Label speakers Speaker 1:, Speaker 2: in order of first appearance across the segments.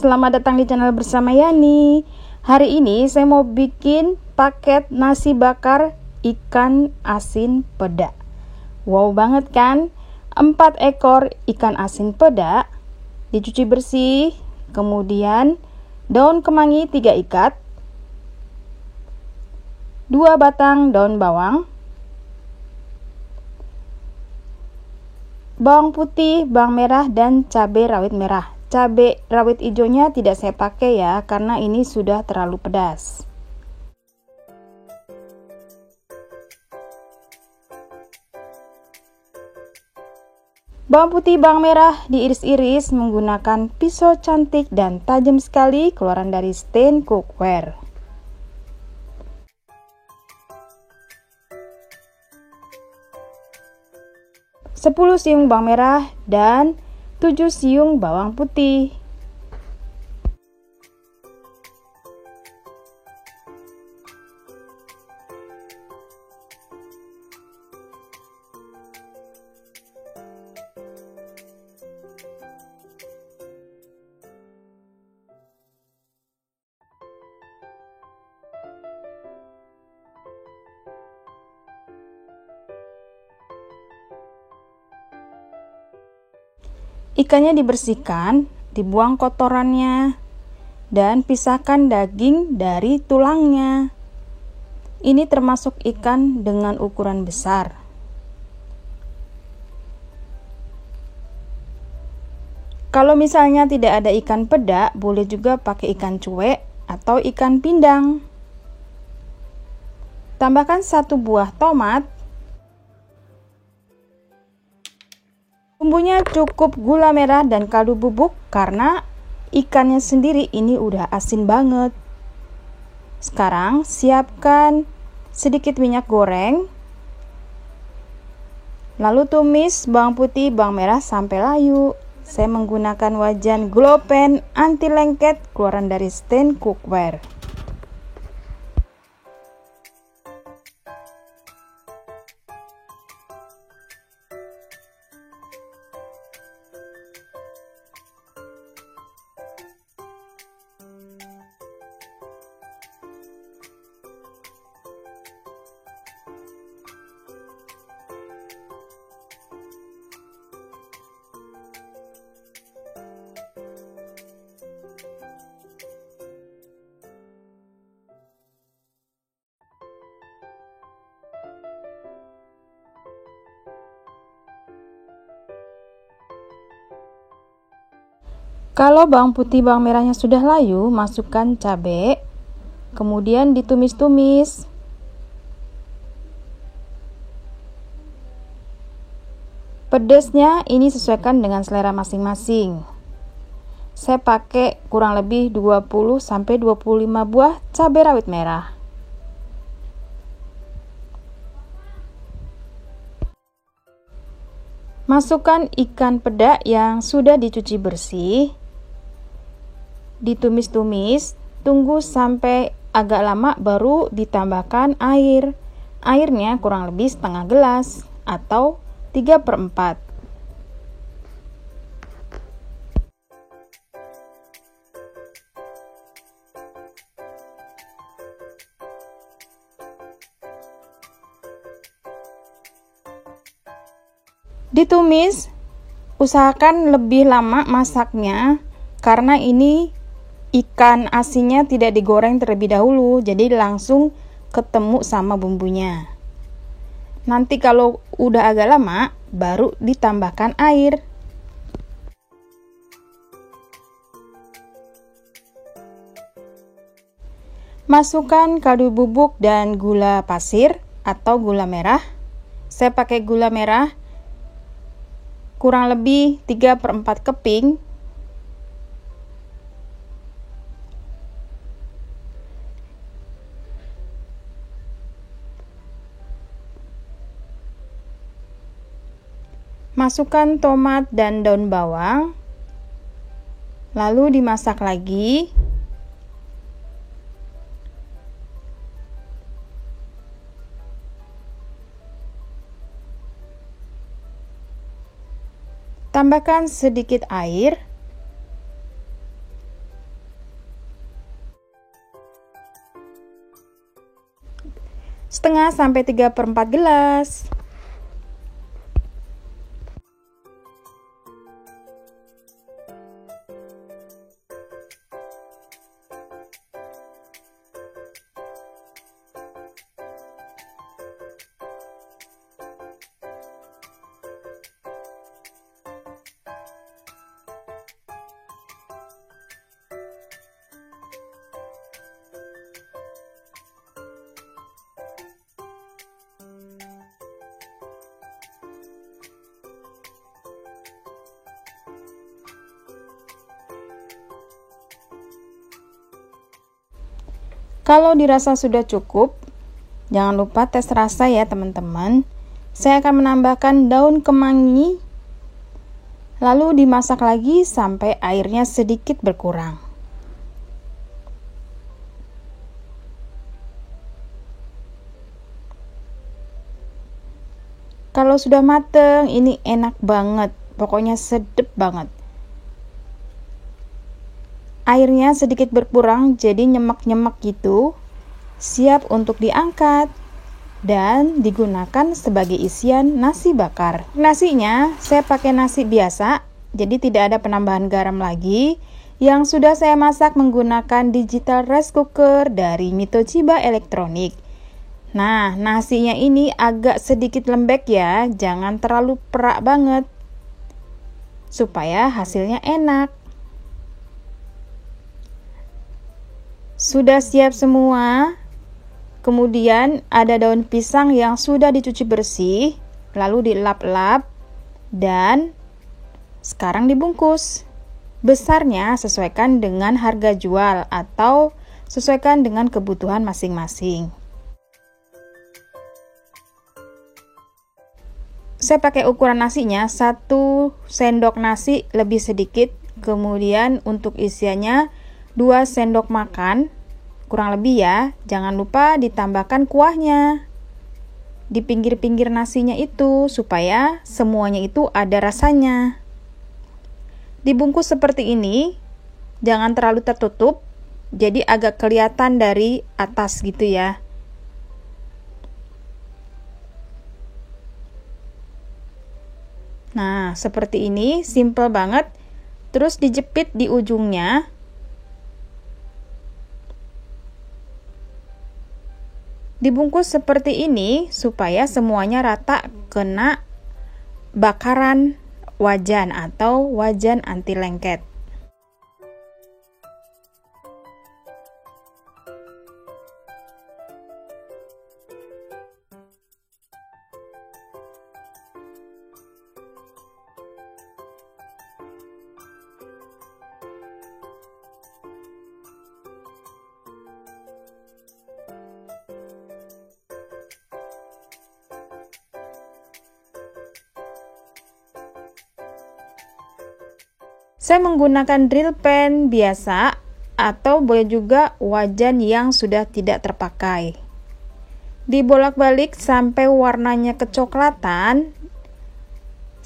Speaker 1: selamat datang di channel bersama Yani. Hari ini saya mau bikin paket nasi bakar ikan asin peda. Wow banget kan? 4 ekor ikan asin peda dicuci bersih, kemudian daun kemangi 3 ikat, 2 batang daun bawang, bawang putih, bawang merah, dan cabai rawit merah. Cabai rawit hijaunya tidak saya pakai ya, karena ini sudah terlalu pedas. Bawang putih, bawang merah diiris-iris menggunakan pisau cantik dan tajam sekali keluaran dari stain cookware. Sepuluh siung bawang merah dan 7 siung bawang putih. Ikannya dibersihkan, dibuang kotorannya, dan pisahkan daging dari tulangnya. Ini termasuk ikan dengan ukuran besar. Kalau misalnya tidak ada ikan peda, boleh juga pakai ikan cuek atau ikan pindang. Tambahkan 1 buah tomat. Bumbunya cukup gula merah dan kaldu bubuk karena ikannya sendiri ini udah asin banget. Sekarang siapkan sedikit minyak goreng. Lalu tumis bawang putih, bawang merah sampai layu. Saya menggunakan wajan glow pan anti lengket keluaran dari stain cookware. Kalau bawang putih, bawang merahnya sudah layu, masukkan cabai, kemudian ditumis-tumis. Pedasnya ini sesuaikan dengan selera masing-masing. Saya pakai kurang lebih 20-25 buah cabai rawit merah. Masukkan ikan peda yang sudah dicuci bersih. Ditumis-tumis, tunggu sampai agak lama baru ditambahkan air. Airnya kurang lebih setengah gelas atau 3/4. Ditumis, usahakan lebih lama masaknya karena ini ikan asinnya tidak digoreng terlebih dahulu, jadi langsung ketemu sama bumbunya. Nanti kalau udah agak lama, baru ditambahkan air. Masukkan kaldu bubuk dan gula pasir atau gula merah. Saya pakai gula merah kurang lebih 3/4 keping. Masukkan tomat dan daun bawang, lalu dimasak lagi. Tambahkan sedikit air. setengah sampai 3/4 gelas. Kalau dirasa sudah cukup, jangan lupa tes rasa ya teman-teman. Saya akan menambahkan daun kemangi, lalu dimasak lagi sampai airnya sedikit berkurang. Kalau sudah mateng, ini enak banget, pokoknya sedep banget. Airnya sedikit berkurang jadi nyemek-nyemek gitu, siap untuk diangkat dan digunakan sebagai isian nasi bakar. Nasinya saya pakai nasi biasa, jadi tidak ada penambahan garam lagi, yang sudah saya masak menggunakan digital rice cooker dari Mitochiba Elektronik. Nah, nasinya ini agak sedikit lembek ya, jangan terlalu perak banget, supaya hasilnya enak. Sudah siap semua. Kemudian ada daun pisang yang sudah dicuci bersih, lalu dilap-lap dan sekarang dibungkus. Besarnya sesuaikan dengan harga jual atau sesuaikan dengan kebutuhan masing-masing. Saya pakai ukuran nasinya 1 sendok nasi lebih sedikit, kemudian untuk isiannya 2 sendok makan, kurang lebih ya. Jangan lupa ditambahkan kuahnya di pinggir-pinggir nasinya itu, supaya semuanya itu ada rasanya. Dibungkus seperti ini, jangan terlalu tertutup, jadi agak kelihatan dari atas gitu ya. Nah, seperti ini, simple banget. Terus dijepit di ujungnya. Dibungkus seperti ini supaya semuanya rata kena bakaran wajan atau wajan anti lengket. Saya menggunakan drill pen biasa atau boleh juga wajan yang sudah tidak terpakai. Dibolak-balik sampai warnanya kecoklatan,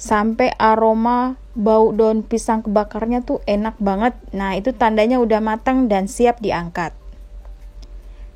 Speaker 1: sampai aroma bau daun pisang kebakarnya tuh enak banget. Nah, itu tandanya udah matang dan siap diangkat.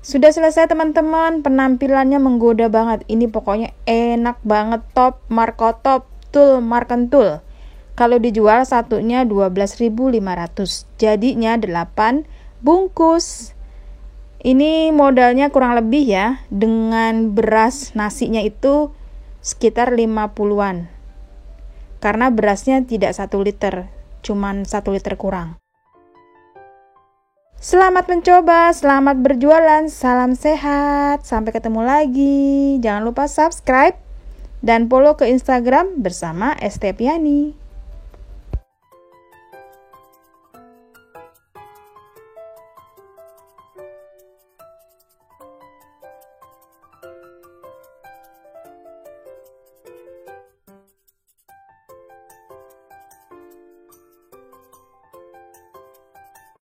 Speaker 1: Sudah selesai teman-teman, penampilannya menggoda banget. Ini pokoknya enak banget, top, marko top, tul, markentul. Kalau dijual satunya 12.500, jadinya 8 bungkus. Ini modalnya kurang lebih ya, dengan beras nasinya itu sekitar 50-an. Karena berasnya tidak 1 liter, cuman 1 liter kurang. Selamat mencoba, selamat berjualan, salam sehat, sampai ketemu lagi. Jangan lupa subscribe dan follow ke Instagram bersama Estepiani.